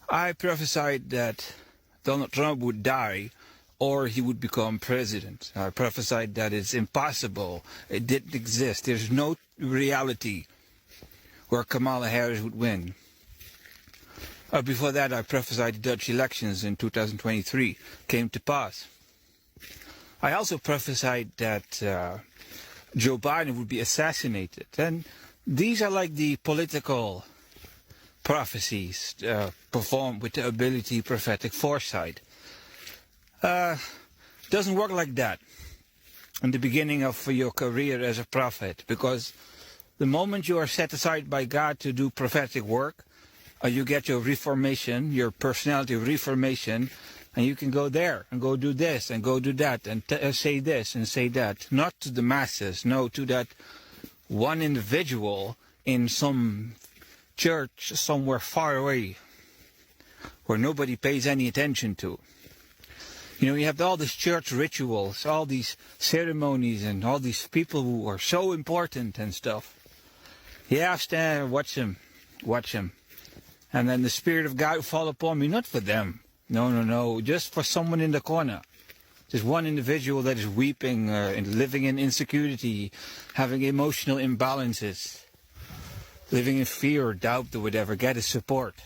I prophesied that Donald Trump would die or he would become president. I prophesied that it's impossible. It didn't exist. There's no reality where Kamala Harris would win. Before that, I prophesied the Dutch elections in 2023 came to pass. I also prophesied that Joe Biden would be assassinated. And these are like the political prophecies performed with the ability prophetic foresight. Doesn't work like that in the beginning of your career as a prophet, because the moment you are set aside by God to do prophetic work, you get your reformation, your personality reformation, and you can go there and go do this and go do that and say this and say that. Not to the masses, no, to that one individual in some church somewhere far away where nobody pays any attention to. You know, you have all these church rituals, all these ceremonies, and all these people who are so important and stuff. Yeah, stand, watch them. And then the Spirit of God will fall upon me, not for them. No, just for someone in the corner. Just one individual that is weeping and living in insecurity, having emotional imbalances, living in fear or doubt or whatever. Get his support.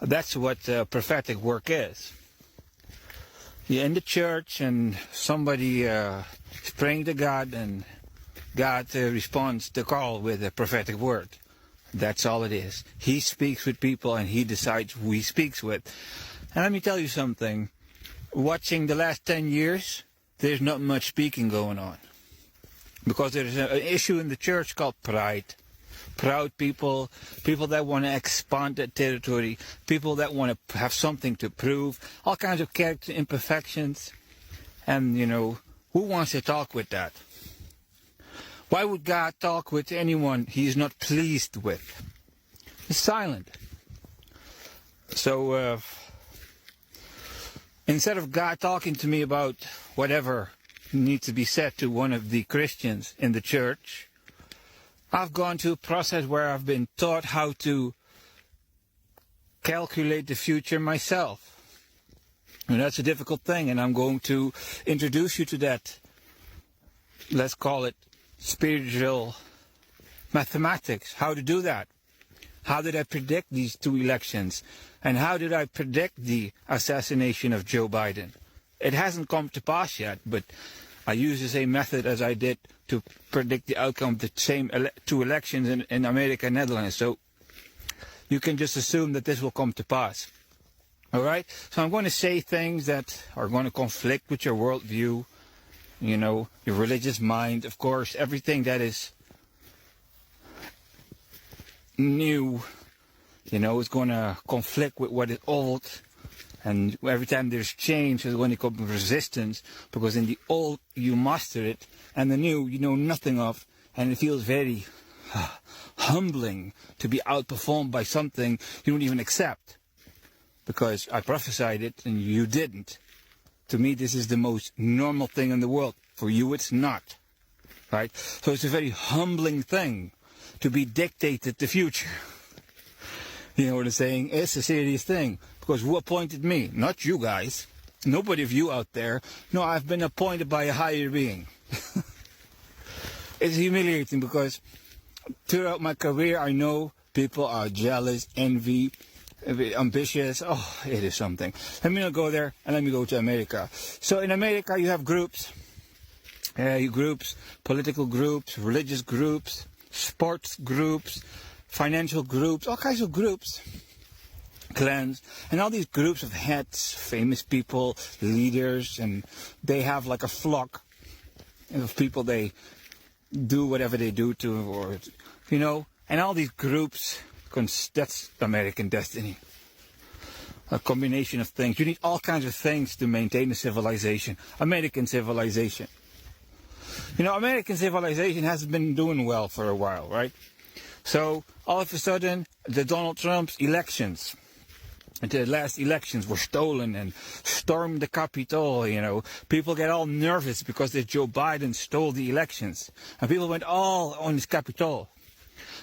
That's what prophetic work is. You're in the church and somebody is praying to God, and God responds to the call with a prophetic word. That's all it is. He speaks with people and he decides who he speaks with. And let me tell you something. Watching the last 10 years, there's not much speaking going on. Because there's an issue in the church called pride. Proud people, people that want to expand their territory, people that want to have something to prove, all kinds of character imperfections. And, you know, who wants to talk with that? Why would God talk with anyone he is not pleased with? He's silent. So, instead of God talking to me about whatever needs to be said to one of the Christians in the church, I've gone through a process where I've been taught how to calculate the future myself. And that's a difficult thing, and I'm going to introduce you to that. Let's call it spiritual mathematics. How to do that. How did I predict these two elections? And how did I predict the assassination of Joe Biden? It hasn't come to pass yet, but I use the same method as I did to predict the outcome of the same two elections in America and Netherlands. So you can just assume that this will come to pass. All right? So I'm going to say things that are going to conflict with your worldview, you know, your religious mind, of course, everything that is new, you know, is going to conflict with what is old. And every time there's change, there's going to come resistance, because in the old you master it, and the new you know nothing of, and it feels very humbling to be outperformed by something you don't even accept. Because I prophesied it and you didn't. To me, this is the most normal thing in the world. For you, it's not. Right? So it's a very humbling thing to be dictated the future. You know what I'm saying? It's a serious thing. Because who appointed me? Not you guys. Nobody of you out there. No, I've been appointed by a higher being. It's humiliating because throughout my career, I know people are jealous, envy, ambitious. Oh, it is something. Let me not go there, and let me go to America. So in America, you have groups. Political groups, religious groups, sports groups, financial groups, all kinds of groups. Clans, and all these groups of heads, famous people, leaders, and they have like a flock of people they do whatever they do to, or, you know, and all these groups, that's American destiny. A combination of things. You need all kinds of things to maintain a civilization. American civilization. You know, American civilization hasn't been doing well for a while, right? So, all of a sudden, the Donald Trump's elections, the last elections were stolen and stormed the Capitol, you know. People get all nervous because Joe Biden stole the elections. And people went all on his Capitol.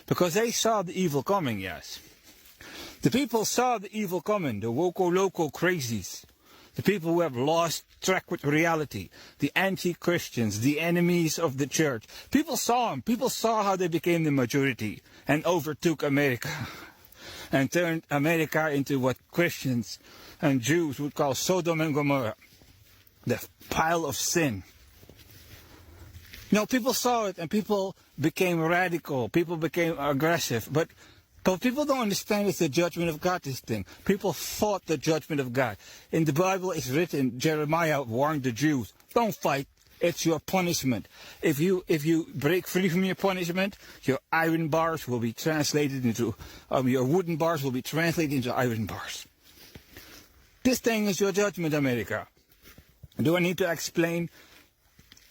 Because they saw the evil coming, yes. The people saw the evil coming, the woco-loco crazies, the people who have lost track with reality, the anti-Christians, the enemies of the church. People saw them. People saw how they became the majority and overtook America and turned America into what Christians and Jews would call Sodom and Gomorrah, the pile of sin. People saw it and people became radical. People became aggressive. But people don't understand it's the judgment of God, this thing. People fought the judgment of God. In the Bible it's written, Jeremiah warned the Jews, don't fight. It's your punishment. If you break free from your punishment, your iron bars will be translated into, your wooden bars will be translated into iron bars. This thing is your judgment, America. Do I need to explain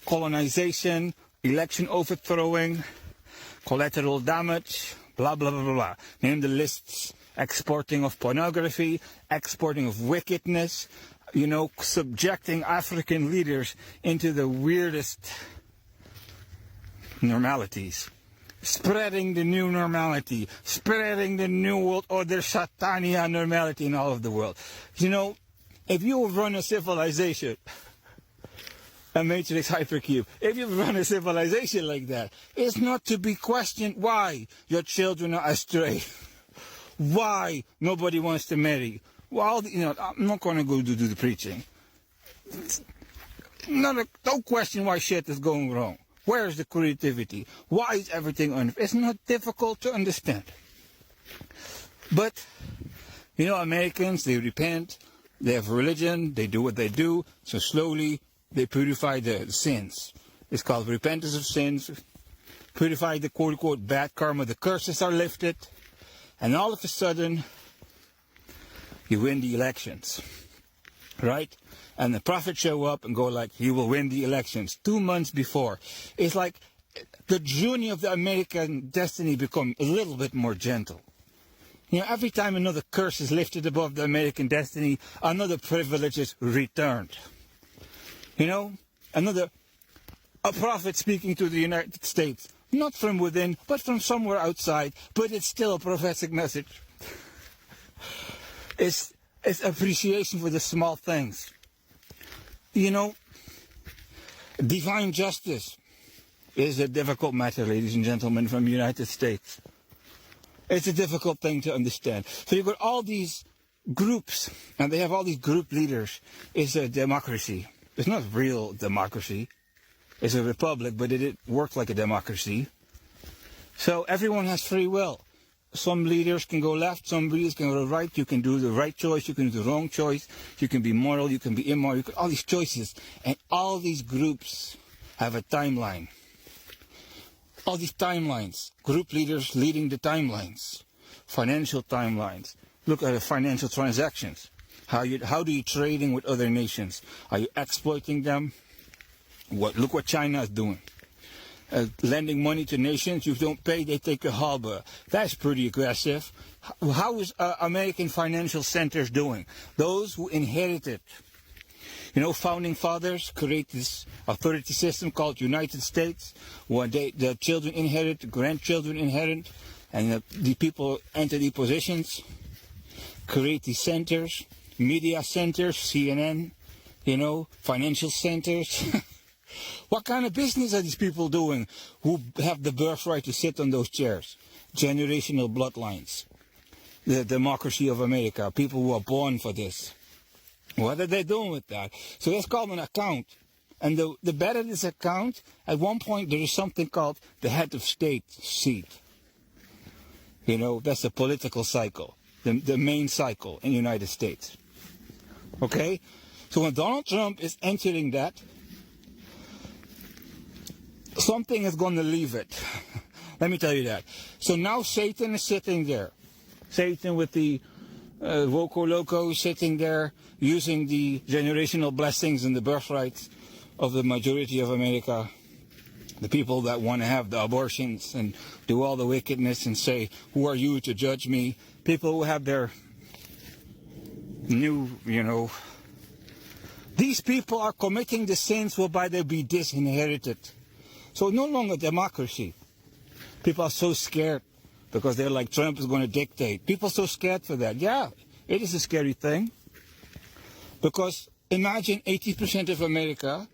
colonization, election overthrowing, collateral damage, blah, blah, blah, blah, blah. Name the lists. Exporting of pornography, exporting of wickedness, subjecting African leaders into the weirdest normalities. Spreading the new normality, spreading the new world order, Satania normality in all of the world. If you run a civilization, a matrix hypercube, if you run a civilization like that, it's not to be questioned why your children are astray, why nobody wants to marry. Well, I'm not going to go do the preaching. Don't question why shit is going wrong. Where is the creativity? Why is everything it's not difficult to understand. But, Americans, they repent, they have religion, they do what they do, so slowly they purify the sins. It's called repentance of sins, purify the quote-unquote bad karma, the curses are lifted, and all of a sudden, you win the elections, right? And the prophets show up and go like, he will win the elections 2 months before. It's like the journey of the American destiny become a little bit more gentle. Every time another curse is lifted above the American destiny, another privilege is returned. A prophet speaking to the United States, not from within, but from somewhere outside, but it's still a prophetic message. It's appreciation for the small things. Divine justice is a difficult matter, ladies and gentlemen, from the United States. It's a difficult thing to understand. So you've got all these groups, and they have all these group leaders. It's a democracy. It's not real democracy. It's a republic, but it works like a democracy. So everyone has free will. Some leaders can go left, some leaders can go right. You can do the right choice, you can do the wrong choice. You can be moral, you can be immoral, all these choices. And all these groups have a timeline. All these timelines. Group leaders leading the timelines. Financial timelines. Look at the financial transactions. How do you trading with other nations? Are you exploiting them? Look what China is doing. Lending money to nations, you don't pay, they take a harbor. That's pretty aggressive. How is American financial centers doing? Those who inherited, founding fathers create this authority system called United States, where the children inherit, the grandchildren inherit, and the people enter the positions, create these centers, media centers, CNN, financial centers. What kind of business are these people doing who have the birthright to sit on those chairs? Generational bloodlines. The democracy of America. People who are born for this. What are they doing with that? So that's called an account. And the better this account, at one point there is something called the head of state seat. That's the political cycle. The main cycle in the United States. Okay? So when Donald Trump is entering that, something is going to leave it. Let me tell you that. So now Satan is sitting there. Satan with the Woco Loco sitting there using the generational blessings and the birthrights of the majority of America. The people that want to have the abortions and do all the wickedness and say, who are you to judge me? People who have their new, These people are committing the sins whereby they'll be disinherited. So no longer democracy. People are so scared. because they're like, Trump is going to dictate. People are so scared for that. Yeah, it is a scary thing. Because imagine 80% of America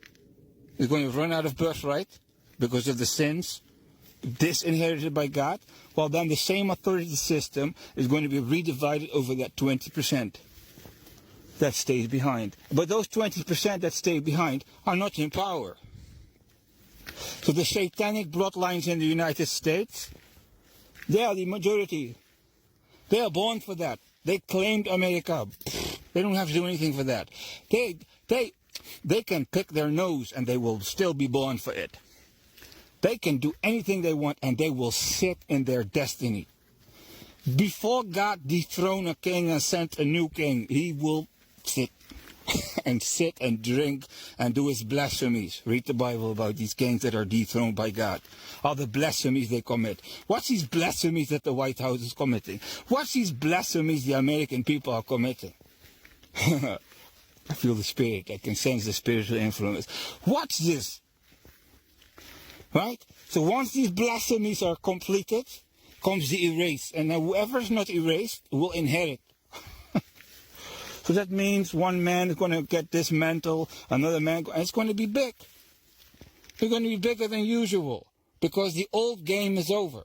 is going to run out of birthright because of the sins disinherited by God. Well, then the same authority system is going to be redivided over that 20% that stays behind. But those 20% that stay behind are not in power. So the satanic bloodlines in the United States, they are the majority. They are born for that. They claimed America. They don't have to do anything for that. They can pick their nose and they will still be born for it. They can do anything they want and they will sit in their destiny. Before God dethroned a king and sent a new king, he will sit and drink and do his blasphemies. Read the Bible about these kings that are dethroned by God. All the blasphemies they commit. What's these blasphemies that the White House is committing? What's these blasphemies the American people are committing? I feel the spirit. I can sense the spiritual influence. Watch this. Right? So once these blasphemies are completed, comes the erase. And now whoever is not erased will inherit. So that means one man is going to get dismantled, another man, and it's going to be big. It's going to be bigger than usual because the old game is over.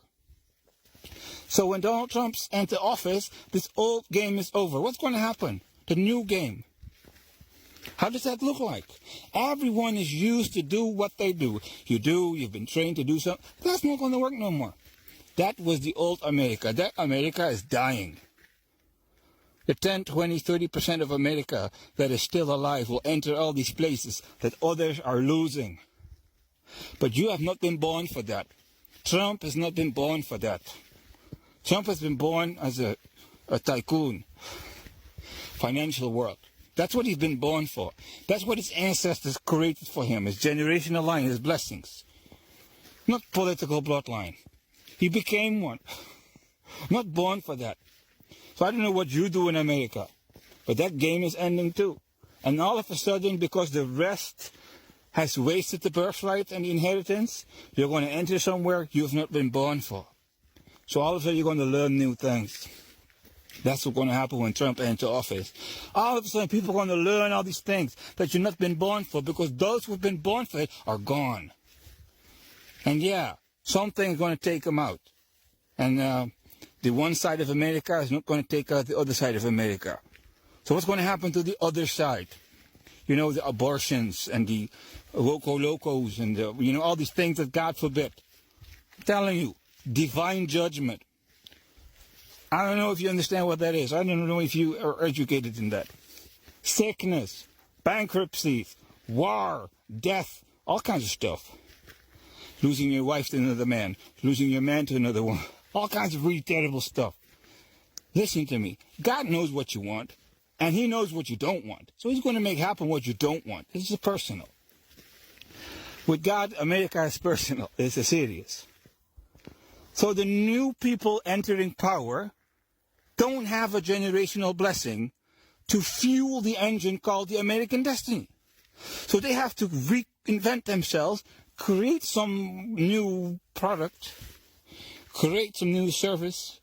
So when Donald Trump enters office, this old game is over. What's going to happen? The new game. How does that look like? Everyone is used to do what they do. You've been trained to do something. That's not going to work no more. That was the old America. That America is dying. The 10, 20, 30% of America that is still alive will enter all these places that others are losing. But you have not been born for that. Trump has not been born for that. Trump has been born as a tycoon. Financial world. That's what he's been born for. That's what his ancestors created for him. His generational line, his blessings. Not political bloodline. He became one. Not born for that. So I don't know what you do in America, but that game is ending too. And all of a sudden, because the rest has wasted the birthright and the inheritance, you're going to enter somewhere you've not been born for. So all of a sudden, you're going to learn new things. That's what's going to happen when Trump enters office. All of a sudden, people are going to learn all these things that you've not been born for, because those who've been born for it are gone. And yeah, something's going to take them out. And the one side of America is not going to take out the other side of America. So what's going to happen to the other side? You know, the abortions and the locos and all these things that God forbid. I'm telling you, divine judgment. I don't know if you understand what that is. I don't know if you are educated in that. Sickness, bankruptcies, war, death, all kinds of stuff. Losing your wife to another man, losing your man to another woman. All kinds of really terrible stuff. Listen to me. God knows what you want, and he knows what you don't want. So he's going to make happen what you don't want. This is personal. With God, America is personal. It's serious. So the new people entering power don't have a generational blessing to fuel the engine called the American destiny. So they have to reinvent themselves, create some new product, create some new service,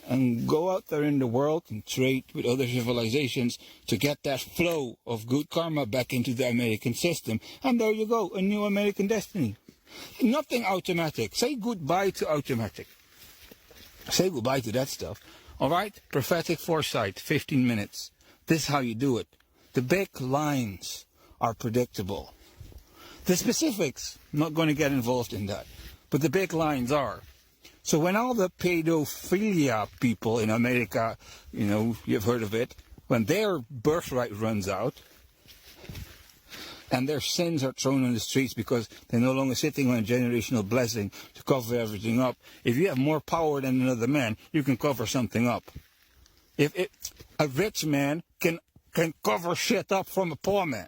and go out there in the world and trade with other civilizations to get that flow of good karma back into the American system. And there you go, a new American destiny. Nothing automatic. Say goodbye to automatic. Say goodbye to that stuff. All right? Prophetic foresight, 15 minutes. This is how you do it. The big lines are predictable. The specifics, I'm not going to get involved in that. But the big lines are. So when all the pedophilia people in America, you've heard of it, when their birthright runs out, and their sins are thrown on the streets because they're no longer sitting on a generational blessing to cover everything up. If you have more power than another man, you can cover something up. A rich man can cover shit up from a poor man.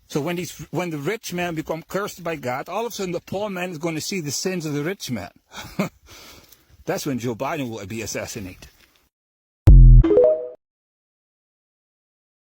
So when the rich man becomes cursed by God, all of a sudden the poor man is going to see the sins of the rich man. That's when Joe Biden will be assassinated.